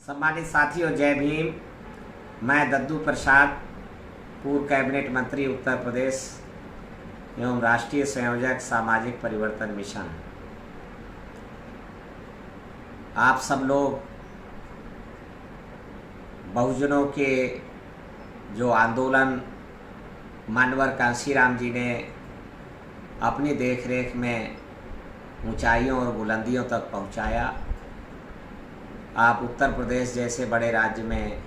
सम्मानित साथियों, जय भीम। मैं दद्दू प्रसाद, पूर्व कैबिनेट मंत्री उत्तर प्रदेश एवं राष्ट्रीय संयोजक सामाजिक परिवर्तन मिशन। आप सब लोग बहुजनों के जो आंदोलन मानवर कांशीराम जी ने अपनी देखरेख में ऊंचाइयों और बुलंदियों तक पहुंचाया, आप उत्तर प्रदेश जैसे बड़े राज्य में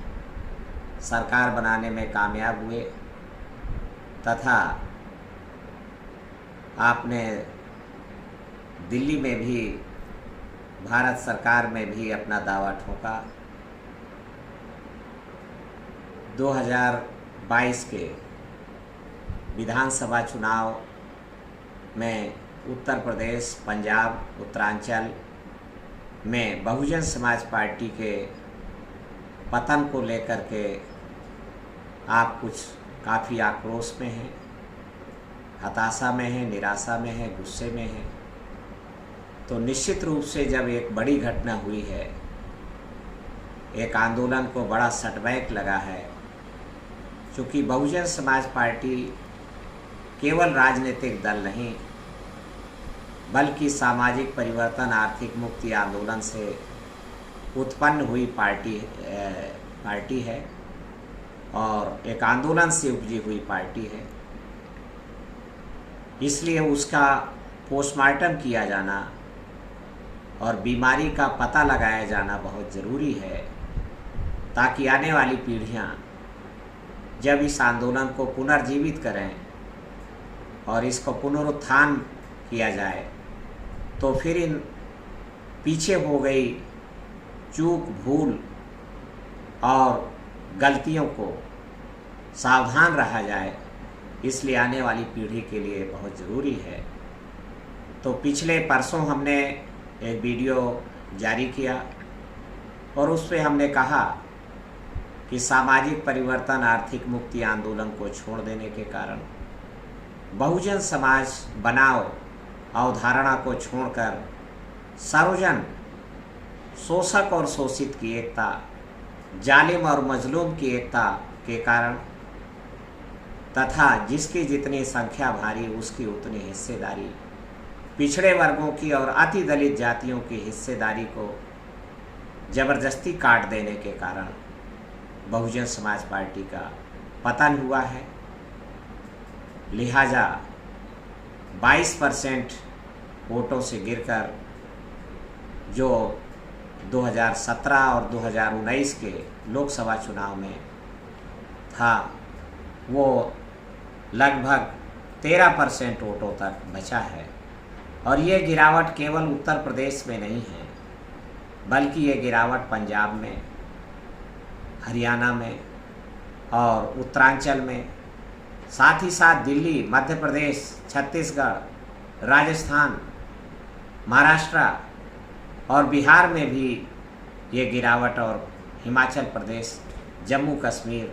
सरकार बनाने में कामयाब हुए तथा आपने दिल्ली में भी भारत सरकार में भी अपना दावा ठोका। 2022 के विधानसभा चुनाव में उत्तर प्रदेश, पंजाब, उत्तरांचल में बहुजन समाज पार्टी के पतन को लेकर के आप कुछ काफ़ी आक्रोश में हैं, हताशा में हैं, निराशा में हैं, गुस्से में हैं। तो निश्चित रूप से जब एक बड़ी घटना हुई है, एक आंदोलन को बड़ा सेटबैक लगा है, क्योंकि बहुजन समाज पार्टी केवल राजनीतिक दल नहीं बल्कि सामाजिक परिवर्तन, आर्थिक मुक्ति आंदोलन से उत्पन्न हुई पार्टी है और एक आंदोलन से उपजी हुई पार्टी है। इसलिए उसका पोस्टमार्टम किया जाना और बीमारी का पता लगाया जाना बहुत ज़रूरी है, ताकि आने वाली पीढ़ियां जब इस आंदोलन को पुनर्जीवित करें और इसको पुनरुत्थान किया जाए तो फिर इन पीछे हो गई चूक, भूल और गलतियों को सावधान रहा जाए। इसलिए आने वाली पीढ़ी के लिए बहुत ज़रूरी है। तो पिछले परसों हमने एक वीडियो जारी किया और उस पर हमने कहा कि सामाजिक परिवर्तन, आर्थिक मुक्ति आंदोलन को छोड़ देने के कारण बहुजन समाज बनाओ अवधारणा को छोड़कर सर्वजन, शोषक और शोषित की एकता, जालिम और मजलूम की एकता के कारण तथा जिसकी जितनी संख्या भारी उसकी उतनी हिस्सेदारी, पिछड़े वर्गों की और अति दलित जातियों की हिस्सेदारी को जबरदस्ती काट देने के कारण बहुजन समाज पार्टी का पतन हुआ है। लिहाजा 22% वोटों से गिरकर जो 2017 और 2019 के लोकसभा चुनाव में था, वो लगभग 13% वोटों तक बचा है। और ये गिरावट केवल उत्तर प्रदेश में नहीं है, बल्कि ये गिरावट पंजाब में, हरियाणा में और उत्तरांचल में, साथ ही साथ दिल्ली, मध्य प्रदेश, छत्तीसगढ़, राजस्थान, महाराष्ट्र और बिहार में भी ये गिरावट और हिमाचल प्रदेश, जम्मू कश्मीर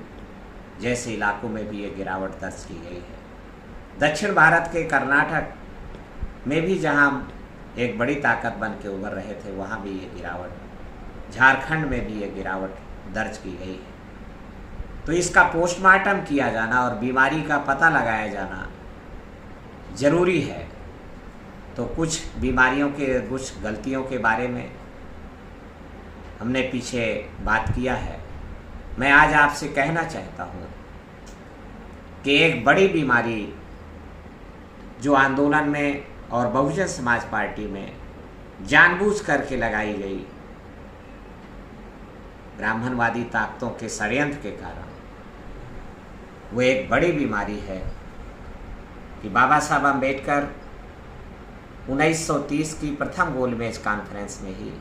जैसे इलाकों में भी ये गिरावट दर्ज की गई है। दक्षिण भारत के कर्नाटक में भी जहां एक बड़ी ताकत बन के उभर रहे थे, वहां भी ये गिरावट, झारखंड में भी ये गिरावट दर्ज की गई है। तो इसका पोस्टमार्टम किया जाना और बीमारी का पता लगाया जाना ज़रूरी है। तो कुछ बीमारियों के, कुछ गलतियों के बारे में हमने पीछे बात किया है। मैं आज आपसे कहना चाहता हूँ कि एक बड़ी बीमारी जो आंदोलन में और बहुजन समाज पार्टी में जानबूझ करके लगाई गई ब्राह्मणवादी ताकतों के षड्यंत्र के कारण, वो एक बड़ी बीमारी है कि बाबा साहब अम्बेडकर 1930 की प्रथम गोलमेज कॉन्फ्रेंस में ही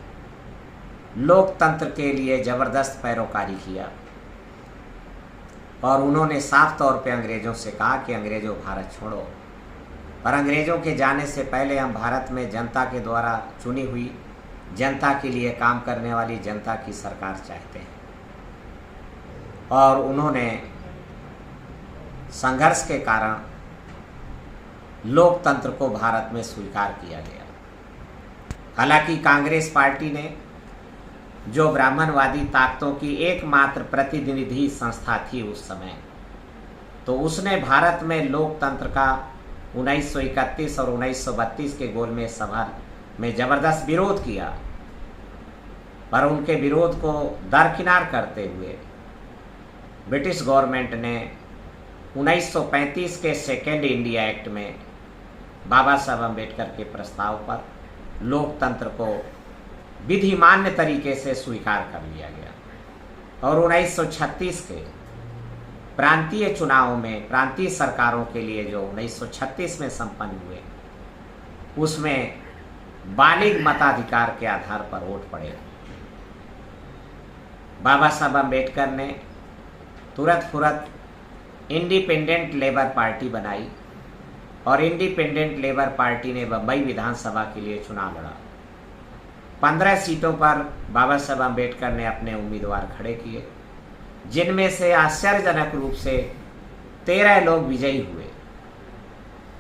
लोकतंत्र के लिए ज़बरदस्त पैरोकारी किया और उन्होंने साफ तौर पे अंग्रेज़ों से कहा कि अंग्रेज़ों भारत छोड़ो, पर अंग्रेज़ों के जाने से पहले हम भारत में जनता के द्वारा चुनी हुई, जनता के लिए काम करने वाली जनता की सरकार चाहते हैं। और उन्होंने संघर्ष के कारण लोकतंत्र को भारत में स्वीकार किया गया। हालांकि कांग्रेस पार्टी ने जो ब्राह्मणवादी ताकतों की एकमात्र प्रतिनिधि संस्था थी उस समय, तो उसने भारत में लोकतंत्र का 1931 और 1932 के गोलमेज सभा में जबरदस्त विरोध किया, पर उनके विरोध को दरकिनार करते हुए ब्रिटिश गवर्नमेंट ने 1935 के सेकेंड इंडिया एक्ट में बाबा साहब अम्बेडकर के प्रस्ताव पर लोकतंत्र को विधिमान्य तरीके से स्वीकार कर लिया गया और 1936 के प्रांतीय चुनावों में प्रांतीय सरकारों के लिए जो 1936 में संपन्न हुए, उसमें बालिग मताधिकार के आधार पर वोट पड़े। बाबा साहब अम्बेडकर ने तुरंत फुरत इंडिपेंडेंट लेबर पार्टी बनाई और इंडिपेंडेंट लेबर पार्टी ने बम्बई विधानसभा के लिए चुनाव लड़ा। 15 सीटों पर बाबा साहब अम्बेडकर ने अपने उम्मीदवार खड़े किए, जिनमें से आश्चर्यजनक रूप से 13 लोग विजयी हुए।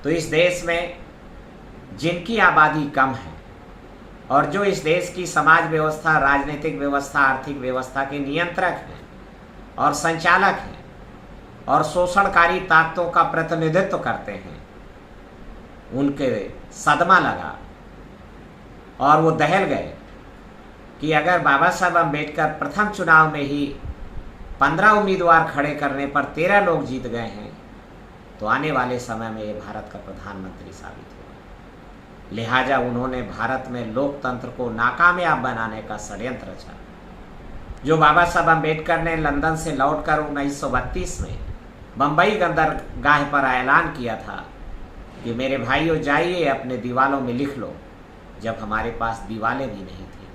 तो इस देश में जिनकी आबादी कम है और जो इस देश की समाज व्यवस्था, राजनीतिक व्यवस्था, आर्थिक व्यवस्था के नियंत्रक हैं और संचालक हैं और शोषणकारी ताकतों का प्रतिनिधित्व करते हैं, उनके सदमा लगा और वो दहल गए कि अगर बाबा साहब अम्बेडकर प्रथम चुनाव में ही 15 उम्मीदवार खड़े करने पर 13 लोग जीत गए हैं, तो आने वाले समय में ये भारत का प्रधानमंत्री साबित होगा। लिहाजा उन्होंने भारत में लोकतंत्र को नाकामयाब बनाने का षड्यंत्र रचा। जो बाबा साहब अम्बेडकर ने लंदन से लौटकर 1932 में बम्बई बंदरगाह पर ऐलान किया था कि मेरे भाइयों जाइए अपने दीवालों में लिख लो, जब हमारे पास दीवालें भी नहीं थी,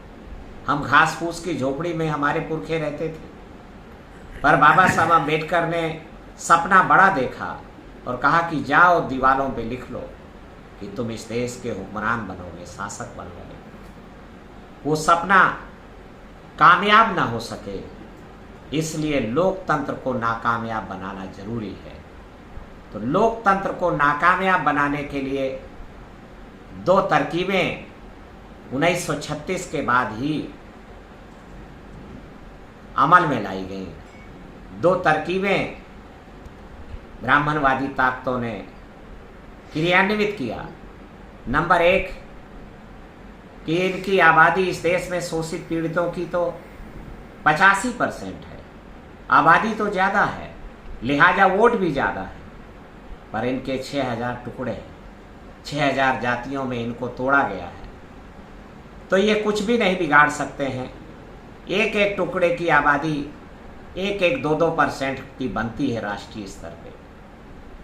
हम घास फूस की झोपड़ी में हमारे पुरखे रहते थे। पर बाबा साहब अम्बेडकर ने सपना बड़ा देखा और कहा कि जाओ दीवालों पे लिख लो कि तुम इस देश के हुक्मरान बनोगे, शासक बनोगे। वो सपना कामयाब ना हो सके, इसलिए लोकतंत्र को नाकामयाब बनाना जरूरी है। तो लोकतंत्र को नाकामयाब बनाने के लिए 2 तरकीबें 1936 के बाद ही अमल में लाई गई। 2 तरकीबें ब्राह्मणवादी ताकतों ने क्रियान्वित किया। नंबर 1 कि इनकी आबादी इस देश में शोषित पीड़ितों की तो 85% है, आबादी तो ज़्यादा है, लिहाजा वोट भी ज़्यादा है, पर इनके 6000 टुकड़े हैं, 6000 जातियों में इनको तोड़ा गया है। तो ये कुछ भी नहीं बिगाड़ सकते हैं। एक एक टुकड़े की आबादी 1-2% की बनती है राष्ट्रीय स्तर पे।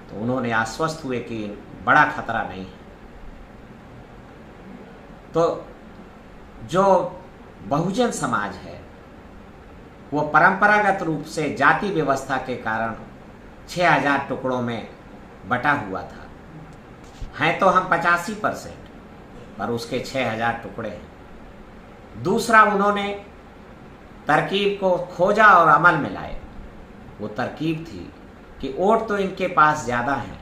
तो उन्होंने आश्वस्त हुए कि बड़ा खतरा नहीं है। तो जो बहुजन समाज है वो परंपरागत रूप से जाति व्यवस्था के कारण 6000 टुकड़ों में बटा हुआ था। हैं तो हम 85%, पर उसके 6000 टुकड़े हैं। दूसरा, उन्होंने तरकीब को खोजा और अमल में लाए। वो तरकीब थी कि वोट तो इनके पास ज़्यादा हैं,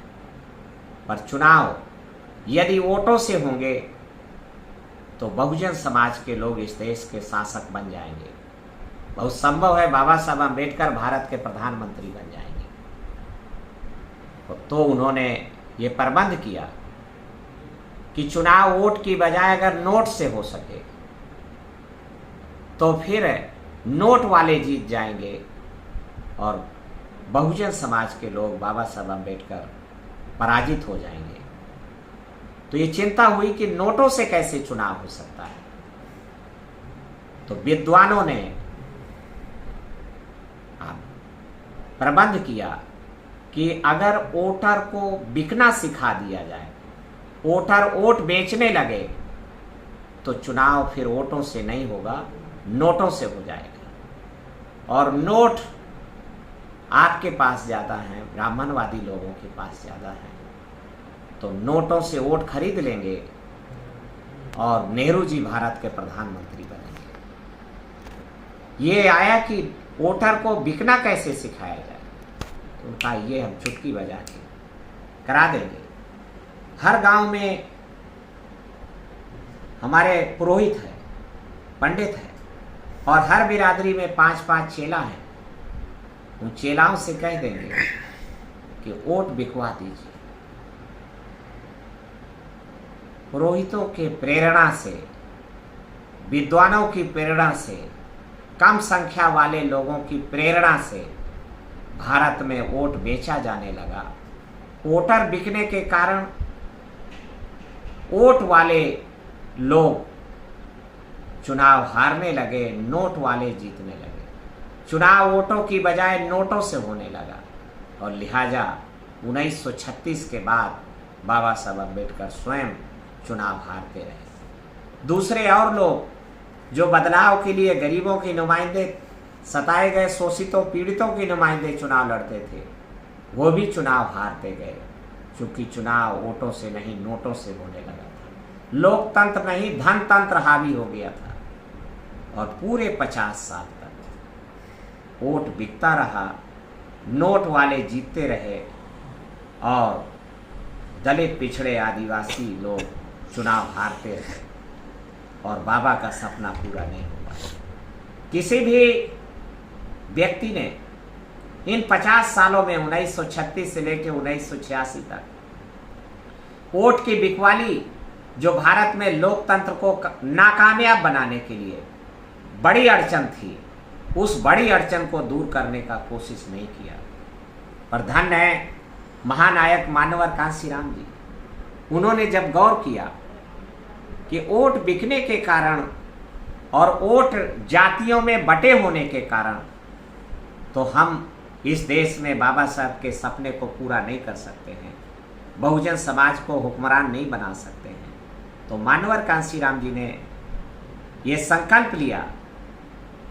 पर चुनाव यदि वोटों से होंगे तो बहुजन समाज के लोग इस देश के शासक बन जाएंगे। बहुत संभव है बाबा साहब अम्बेडकर भारत के प्रधानमंत्री बन जाएंगे। तो उन्होंने ये प्रबंध किया कि चुनाव वोट की बजाय अगर नोट से हो सके तो फिर नोट वाले जीत जाएंगे और बहुजन समाज के लोग बाबा साहब अम्बेडकर पराजित हो जाएंगे। तो ये चिंता हुई कि नोटों से कैसे चुनाव हो सकता है। तो विद्वानों ने प्रबंध किया कि अगर वोटर को बिकना सिखा दिया जाए, वोटर वोट बेचने लगे, तो चुनाव फिर वोटों से नहीं होगा, नोटों से हो जाएगा। और नोट आपके पास ज़्यादा हैं, ब्राह्मणवादी लोगों के पास ज़्यादा है, तो नोटों से वोट खरीद लेंगे और नेहरू जी भारत के प्रधानमंत्री बनेंगे। ये आया कि वोटर को बिकना कैसे सिखाया जाए। तो उनका ये हम चुटकी बजा के करा देंगे। हर गांव में हमारे पुरोहित है, पंडित है, और हर बिरादरी में 5-5 चेला हैं, उन चेलाओं से कह देंगे कि वोट बिकवा दीजिए। पुरोहितों के प्रेरणा से, विद्वानों की प्रेरणा से, कम संख्या वाले लोगों की प्रेरणा से भारत में वोट बेचा जाने लगा। वोटर बिकने के कारण वोट वाले लोग चुनाव हारने लगे, नोट वाले जीतने लगे। चुनाव वोटों की बजाय नोटों से होने लगा और लिहाजा 1936 के बाद बाबा साहब अम्बेडकर स्वयं चुनाव हारते रहे। दूसरे और लोग जो बदलाव के लिए गरीबों के नुमाइंदे, सताए गए शोषितों पीड़ितों के नुमाइंदे चुनाव लड़ते थे, वो भी चुनाव हारते गए, क्योंकि चुनाव वोटों से नहीं नोटों से होने लगा था। लोकतंत्र नहीं धनतंत्र हावी हो गया था और पूरे 50 साल तक वोट बिकता रहा, नोट वाले जीतते रहे और दलित, पिछड़े, आदिवासी लोग चुनाव हारते रहे और बाबा का सपना पूरा नहीं हुआ। किसी भी व्यक्ति ने इन 50 सालों में 1936 से लेकर 1986 तक वोट की बिकवाली, जो भारत में लोकतंत्र को नाकामयाब बनाने के लिए बड़ी अड़चन थी, उस बड़ी अड़चन को दूर करने का कोशिश नहीं किया। पर धन्य है महानायक मानवर कांशीराम जी, उन्होंने जब गौर किया कि वोट बिकने के कारण और वोट जातियों में बटे होने के कारण तो हम इस देश में बाबा साहब के सपने को पूरा नहीं कर सकते हैं, बहुजन समाज को हुक्मरान नहीं बना सकते हैं, तो मानवर कांशीराम जी ने ये संकल्प लिया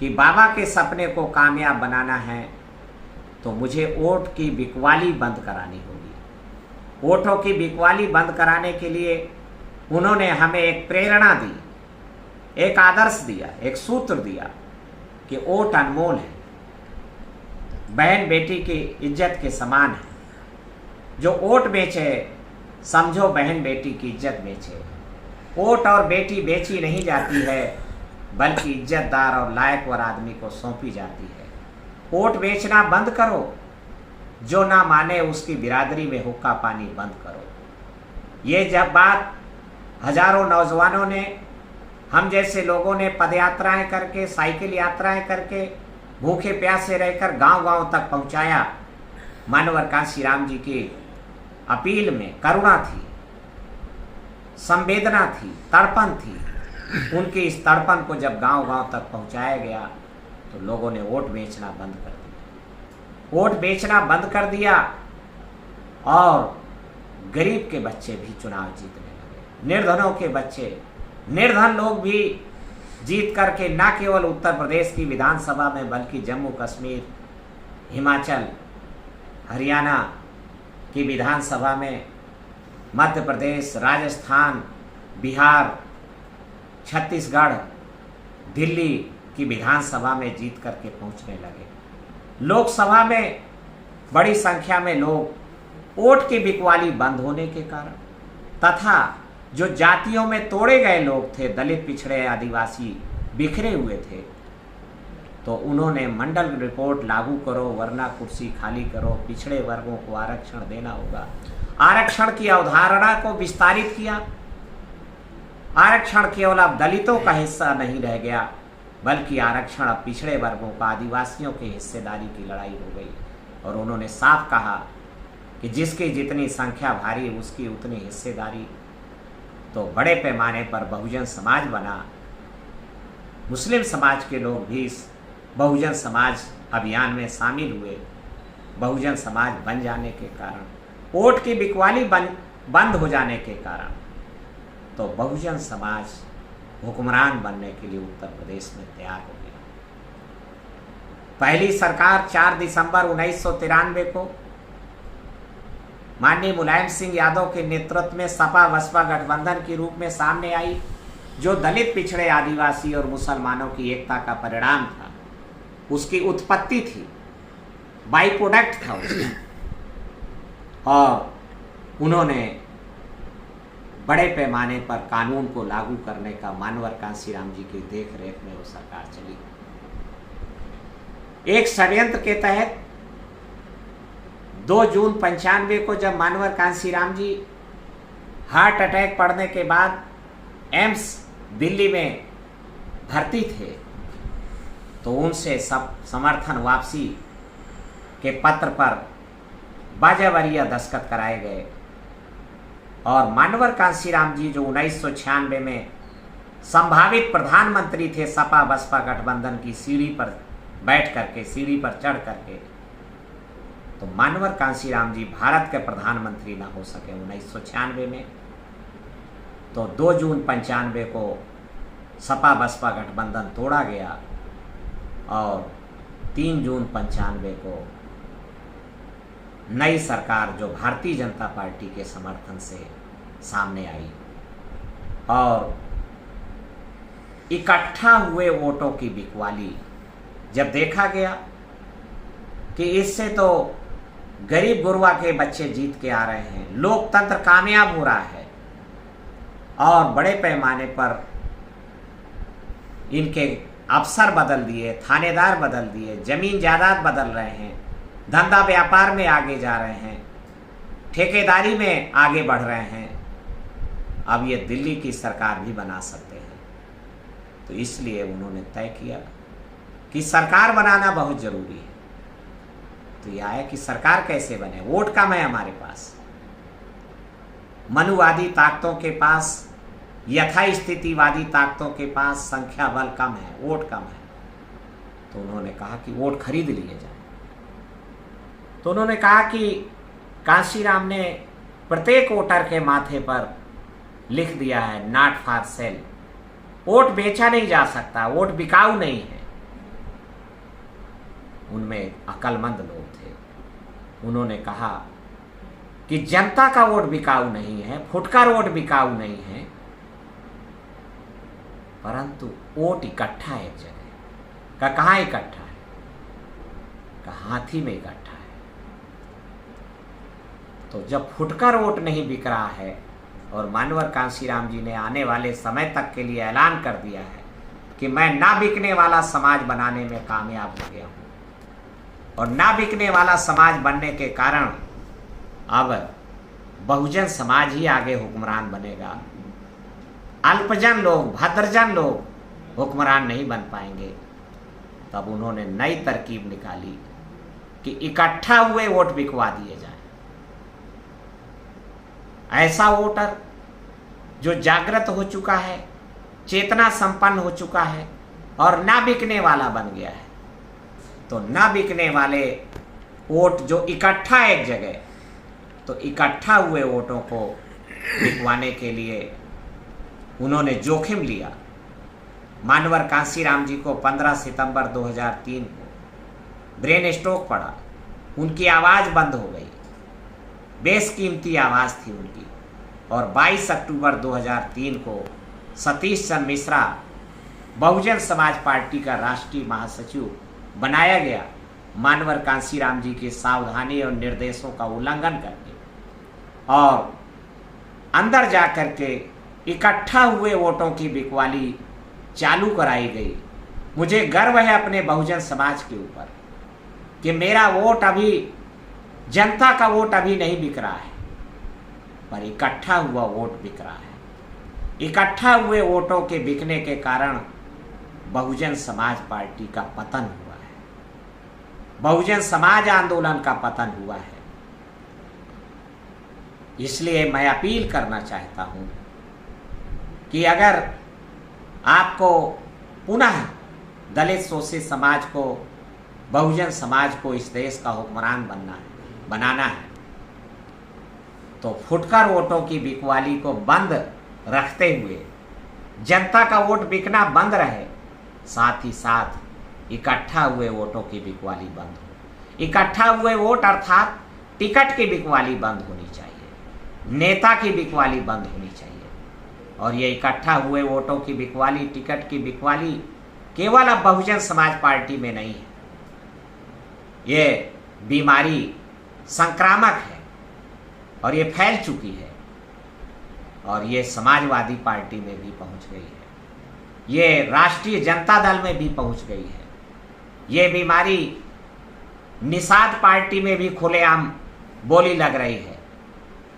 कि बाबा के सपने को कामयाब बनाना है तो मुझे वोट की बिकवाली बंद करानी होगी। वोटों की बिकवाली बंद कराने के लिए उन्होंने हमें एक प्रेरणा दी, एक आदर्श दिया, एक सूत्र दिया कि वोट अनमोल है, बहन बेटी की इज्जत के समान है। जो वोट बेचे समझो बहन बेटी की इज्जत बेचे। वोट और बेटी बेची नहीं जाती है, बल्कि इज्जतदार और लायकवर आदमी को सौंपी जाती है। वोट बेचना बंद करो, जो ना माने उसकी बिरादरी में हुक्का पानी बंद करो। ये जब बात हजारों नौजवानों ने, हम जैसे लोगों ने पदयात्राएं करके, साइकिल यात्राएं करके, भूखे प्यासे रहकर गांव-गांव तक पहुंचाया। मानवर कांशीराम जी की अपील में करुणा थी, संवेदना थी, तड़पन थी। उनकी इस तड़पन को जब गांव-गांव तक पहुंचाया गया तो लोगों ने वोट बेचना बंद कर दिया। वोट बेचना बंद कर दिया और गरीब के बच्चे भी चुनाव जीतने लगे। निर्धनों के बच्चे, निर्धन लोग भी जीत करके न केवल उत्तर प्रदेश की विधानसभा में बल्कि जम्मू कश्मीर, हिमाचल, हरियाणा की विधानसभा में, मध्य प्रदेश, राजस्थान, बिहार, छत्तीसगढ़, दिल्ली की विधानसभा में जीत करके पहुंचने लगे। लोकसभा में बड़ी संख्या में लोग वोट की बिकवाली बंद होने के कारण तथा जो जातियों में तोड़े गए लोग थे, दलित, पिछड़े, आदिवासी बिखरे हुए थे, तो उन्होंने मंडल रिपोर्ट लागू करो वरना कुर्सी खाली करो, पिछड़े वर्गों को आरक्षण देना होगा। आरक्षण की अवधारणा को विस्तारित किया। आरक्षण केवल अब दलितों का हिस्सा नहीं रह गया, बल्कि आरक्षण अब पिछड़े वर्गों का, आदिवासियों की हिस्सेदारी की लड़ाई हो गई। और उन्होंने साफ कहा कि जिसकी जितनी संख्या भारी उसकी उतनी हिस्सेदारी। तो बड़े पैमाने पर बहुजन समाज बना। मुस्लिम समाज के लोग भी इस बहुजन समाज अभियान में शामिल हुए। बहुजन समाज बन जाने के कारण, वोट की बिकवाली बंद हो जाने के कारण, तो बहुजन समाज हुक्मरान बनने के लिए उत्तर प्रदेश में तैयार हो गया। पहली सरकार 4 दिसंबर 1993 को माननीय मुलायम सिंह यादव के नेतृत्व में सपा बसपा गठबंधन के रूप में सामने आई, जो दलित, पिछड़े, आदिवासी और मुसलमानों की एकता का परिणाम था, उसकी उत्पत्ति थी, बाई प्रोडक्ट था उसका। और उन्होंने बड़े पैमाने पर कानून को लागू करने का मानवर कांशीराम जी की देख रेख में वो सरकार चली। एक षड्यंत्र के तहत 2 जून 95 को जब मानवर कांशीराम जी हार्ट अटैक पड़ने के बाद एम्स दिल्ली में भर्ती थे, तो उनसे सब समर्थन वापसी के पत्र पर बाजावरिया दस्तखत कराए गए और मानवर कांशीराम जी जो 1996 में संभावित प्रधानमंत्री थे सपा बसपा गठबंधन की सीढ़ी पर बैठ करके, सीढ़ी पर चढ़ करके, तो मानवर कांशीराम जी भारत के प्रधानमंत्री ना हो सके 1996 में। तो 2 जून 95 को सपा बसपा गठबंधन तोड़ा गया और 3 जून 95 को नई सरकार जो भारतीय जनता पार्टी के समर्थन से सामने आई और इकट्ठा हुए वोटों की बिकवाली जब देखा गया कि इससे तो गरीब गुरबा के बच्चे जीत के आ रहे हैं, लोकतंत्र कामयाब हो रहा है और बड़े पैमाने पर इनके अफसर बदल दिए, थानेदार बदल दिए, जमीन जायदाद बदल रहे हैं, धंधा व्यापार में आगे जा रहे हैं, ठेकेदारी में आगे बढ़ रहे हैं, अब ये दिल्ली की सरकार भी बना सकते हैं। तो इसलिए उन्होंने तय किया कि सरकार बनाना बहुत जरूरी है। तो यह है कि सरकार कैसे बने, वोट कम है हमारे पास, मनुवादी ताकतों के पास, यथास्थितिवादी ताकतों के पास संख्या बल कम है, वोट कम है। तो उन्होंने कहा कि वोट खरीद लिए जाए। तो उन्होंने कहा कि कांशीराम ने प्रत्येक वोटर के माथे पर लिख दिया है नॉट फॉर सेल, वोट बेचा नहीं जा सकता, वोट बिकाऊ नहीं है। उनमें अक्लमंद लोग थे, उन्होंने कहा कि जनता का वोट बिकाऊ नहीं है, फुटकर वोट बिकाऊ नहीं है, परंतु वोट इकट्ठा है एक जगह का। कहाँ इकट्ठा है? का हाथी में इकट्ठा है। तो जब फुटकर वोट नहीं बिक रहा है और मानवर कांशीराम जी ने आने वाले समय तक के लिए ऐलान कर दिया है कि मैं ना बिकने वाला समाज बनाने में कामयाब हो गया हूं और ना बिकने वाला समाज बनने के कारण अब बहुजन समाज ही आगे हुक्मरान बनेगा, अल्पजन लोग, भद्रजन लोग हुक्मरान नहीं बन पाएंगे। तब उन्होंने नई तरकीब निकाली कि इकट्ठा हुए वोट बिकवा दिए जाएं। ऐसा वोटर जो जागृत हो चुका है, चेतना संपन्न हो चुका है और ना बिकने वाला बन गया है, तो ना बिकने वाले वोट जो इकट्ठा एक जगह, तो इकट्ठा हुए वोटों को बिकवाने के लिए उन्होंने जोखिम लिया। मानवर कांशीराम जी को 15 सितंबर 2003 को ब्रेन स्ट्रोक पड़ा, उनकी आवाज़ बंद हो गई, बेशकीमती आवाज़ थी उनकी। और 22 अक्टूबर 2003 को सतीश चंद्र मिश्रा बहुजन समाज पार्टी का राष्ट्रीय महासचिव बनाया गया, मानवर कांशीराम जी की सावधानी और निर्देशों का उल्लंघन करके, और अंदर जा कर के इकट्ठा हुए वोटों की बिकवाली चालू कराई गई। मुझे गर्व है अपने बहुजन समाज के ऊपर कि मेरा वोट अभी, जनता का वोट अभी नहीं बिक रहा है, पर इकट्ठा हुआ वोट बिक रहा है। इकट्ठा हुए वोटों के बिकने के कारण बहुजन समाज पार्टी का पतन हुआ है, बहुजन समाज आंदोलन का पतन हुआ है। इसलिए मैं अपील करना चाहता हूं कि अगर आपको पुनः दलित शोषित समाज को, बहुजन समाज को इस देश का हुक्मरान बनाना है, तो फुटकर वोटों की बिकवाली को बंद रखते हुए जनता का वोट बिकना बंद रहे, साथ ही साथ इकट्ठा हुए वोटों की बिकवाली बंद हो। इकट्ठा हुए वोट अर्थात टिकट की बिकवाली बंद होनी चाहिए, नेता की बिकवाली बंद होनी चाहिए। और ये इकट्ठा हुए वोटों की बिकवाली, टिकट की बिकवाली केवल अब बहुजन समाज पार्टी में नहीं है, ये बीमारी संक्रामक है और ये फैल चुकी है और ये समाजवादी पार्टी में भी पहुंच गई है, ये राष्ट्रीय जनता दल में भी पहुंच गई है ये बीमारी निषाद पार्टी में भी खुलेआम बोली लग रही है।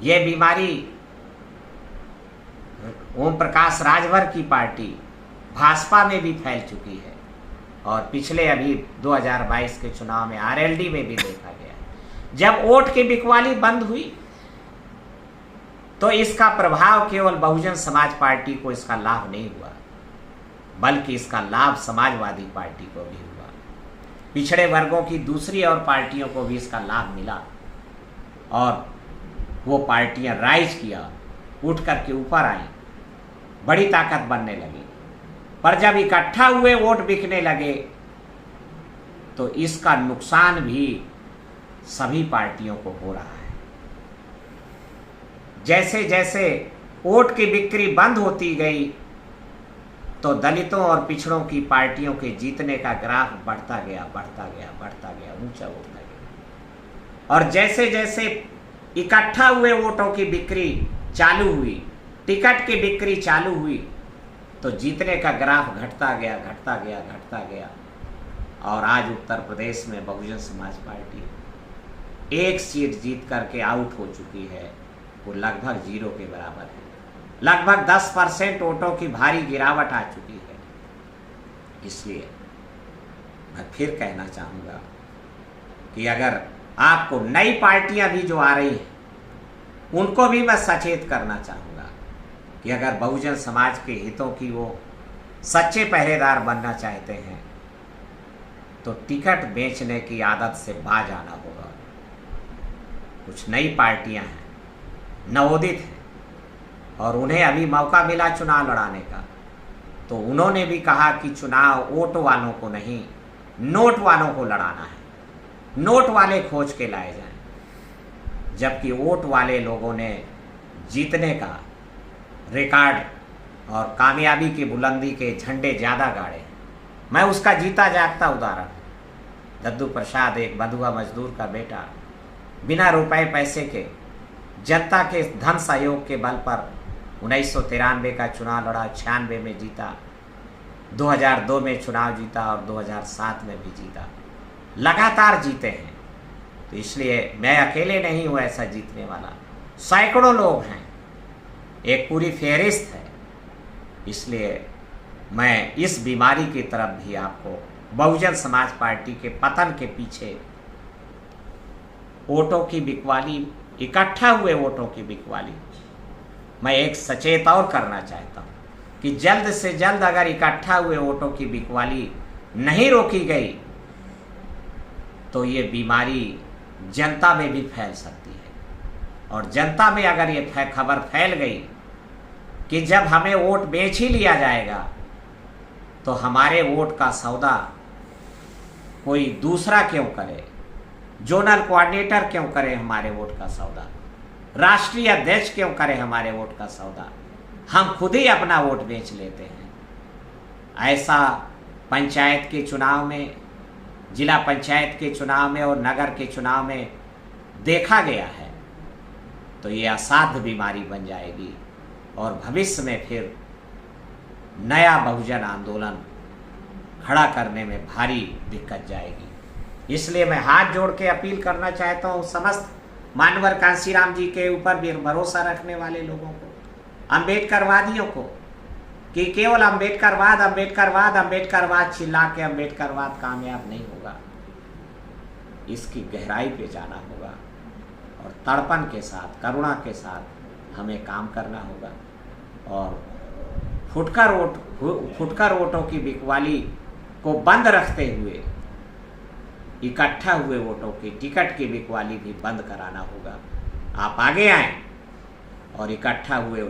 ये बीमारी ओम प्रकाश राजभर की पार्टी भाजपा में भी फैल चुकी है और पिछले अभी 2022 के चुनाव में आरएलडी में भी देखा गया। जब वोट की बिकवाली बंद हुई तो इसका प्रभाव केवल बहुजन समाज पार्टी को इसका लाभ नहीं हुआ, बल्कि इसका लाभ समाजवादी पार्टी को भी हुआ। पिछड़े वर्गों की दूसरी और पार्टियों को भी इसका लाभ मिला और वो पार्टियां राइज किया, उठ करके ऊपर आई, बड़ी ताकत बनने लगी। पर जब इकट्ठा हुए वोट बिकने लगे तो इसका नुकसान भी सभी पार्टियों को हो रहा है। जैसे जैसे वोट की बिक्री बंद होती गई तो दलितों और पिछड़ों की पार्टियों के जीतने का ग्राफ बढ़ता गया, ऊंचा उठता गया। और जैसे जैसे इकट्ठा हुए वोटों की बिक्री चालू हुई, टिकट की बिक्री चालू हुई, तो जीतने का ग्राफ घटता गया। और आज उत्तर प्रदेश में बहुजन समाज पार्टी एक सीट जीत करके आउट हो चुकी है। वो लगभग 0 के बराबर है। लगभग 10% वोटों की भारी गिरावट आ चुकी है। इसलिए मैं फिर कहना चाहूँगा कि अगर आपको नई पार्टियां भी जो आ रही हैं उनको भी मैं सचेत करना चाहूँगा कि अगर बहुजन समाज के हितों की वो सच्चे पहरेदार बनना चाहते हैं तो टिकट बेचने की आदत से बाज आना होगा। कुछ नई पार्टियां हैं, नवोदित हैं और उन्हें अभी मौका मिला चुनाव लड़ाने का, तो उन्होंने भी कहा कि चुनाव वोट वालों को नहीं, नोट वालों को लड़ाना है, नोट वाले खोज के लाए जाएं। जबकि वोट वाले लोगों ने जीतने का रिकॉर्ड और कामयाबी की बुलंदी के झंडे ज़्यादा गाड़े। मैं उसका जीता जागता उदाहरण। दद्दू प्रसाद एक बंधुआ मजदूर का बेटा, बिना रुपए पैसे के जनता के धन सहयोग के बल पर 1993 का चुनाव लड़ा, 96 में जीता, 2002 में चुनाव जीता और 2007 में भी जीता। लगातार जीते हैं। तो इसलिए मैं अकेले नहीं हूँ ऐसा जीतने वाला, सैकड़ों लोग हैं, एक पूरी फेहरिस्त है। इसलिए मैं इस बीमारी की तरफ भी आपको बहुजन समाज पार्टी के पतन के पीछे वोटों की बिकवाली, इकट्ठा हुए वोटों की बिकवाली, मैं एक सचेत और करना चाहता हूँ कि जल्द से जल्द अगर इकट्ठा हुए वोटों की बिकवाली नहीं रोकी गई तो ये बीमारी जनता में भी फैल सकती है। और जनता में अगर ये खबर फैल गई कि जब हमें वोट बेच ही लिया जाएगा तो हमारे वोट का सौदा कोई दूसरा क्यों करे, जोनल कोऑर्डिनेटर क्यों करे हमारे वोट का सौदा, राष्ट्रीय अध्यक्ष क्यों करे हमारे वोट का सौदा, हम खुद ही अपना वोट बेच लेते हैं। ऐसा पंचायत के चुनाव में, जिला पंचायत के चुनाव में और नगर के चुनाव में देखा गया है। तो ये असाध्य बीमारी बन जाएगी और भविष्य में फिर नया बहुजन आंदोलन खड़ा करने में भारी दिक्कत जाएगी। इसलिए मैं हाथ जोड़ के अपील करना चाहता हूँ समस्त मानवर कांशीराम जी के ऊपर भी भरोसा रखने वाले लोगों को, अम्बेडकरवादियों को, कि केवल अम्बेडकरवाद अम्बेडकरवाद अम्बेडकरवाद चिल्ला के अम्बेडकरवाद कामयाब नहीं होगा। इसकी गहराई पे जाना होगा और तड़पन के साथ, करुणा के साथ हमें काम करना होगा और फुटकर वोटों की बिकवाली को बंद रखते हुए इकट्ठा हुए वोटों की, टिकट की बिकवाली भी बंद कराना होगा। आप आगे आएं और इकट्ठा हुए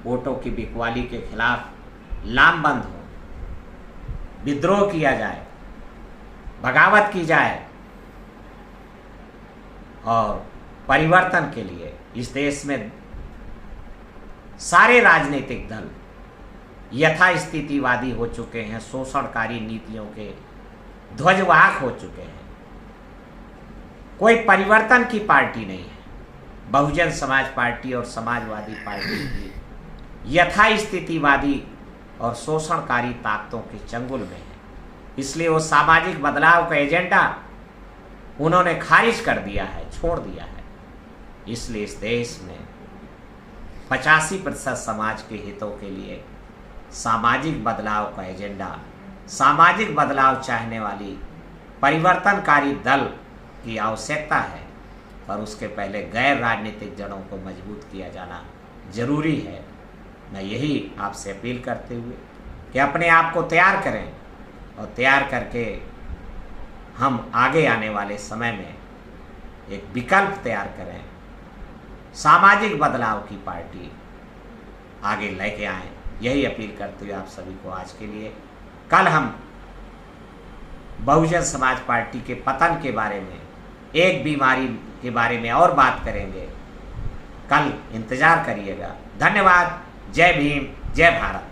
वोटों की बिकवाली के खिलाफ लामबंद हो, विद्रोह किया जाए, बगावत की जाए और परिवर्तन के लिए इस देश में सारे राजनीतिक दल यथास्थितिवादी हो चुके हैं, शोषणकारी नीतियों के ध्वजवाहक हो चुके हैं। कोई परिवर्तन की पार्टी नहीं है। बहुजन समाज पार्टी और समाजवादी पार्टी भी यथास्थितिवादी और शोषणकारी ताकतों के चंगुल में है। इसलिए वो सामाजिक बदलाव का एजेंडा उन्होंने खारिज कर दिया है, छोड़ दिया है। इसलिए इस देश में 85% समाज के हितों के लिए सामाजिक बदलाव का एजेंडा, सामाजिक बदलाव चाहने वाली परिवर्तनकारी दल की आवश्यकता है। पर उसके पहले गैर राजनीतिक जड़ों को मजबूत किया जाना जरूरी है। मैं यही आपसे अपील करते हुए कि अपने आप को तैयार करें और तैयार करके हम आगे आने वाले समय में एक विकल्प तैयार करें, सामाजिक बदलाव की पार्टी आगे लेके आएं। यही अपील करते हुए आप सभी को आज के लिए, कल हम बहुजन समाज पार्टी के पतन के बारे में, एक बीमारी के बारे में और बात करेंगे। कल इंतजार करिएगा। धन्यवाद। जय भीम, जय भारत।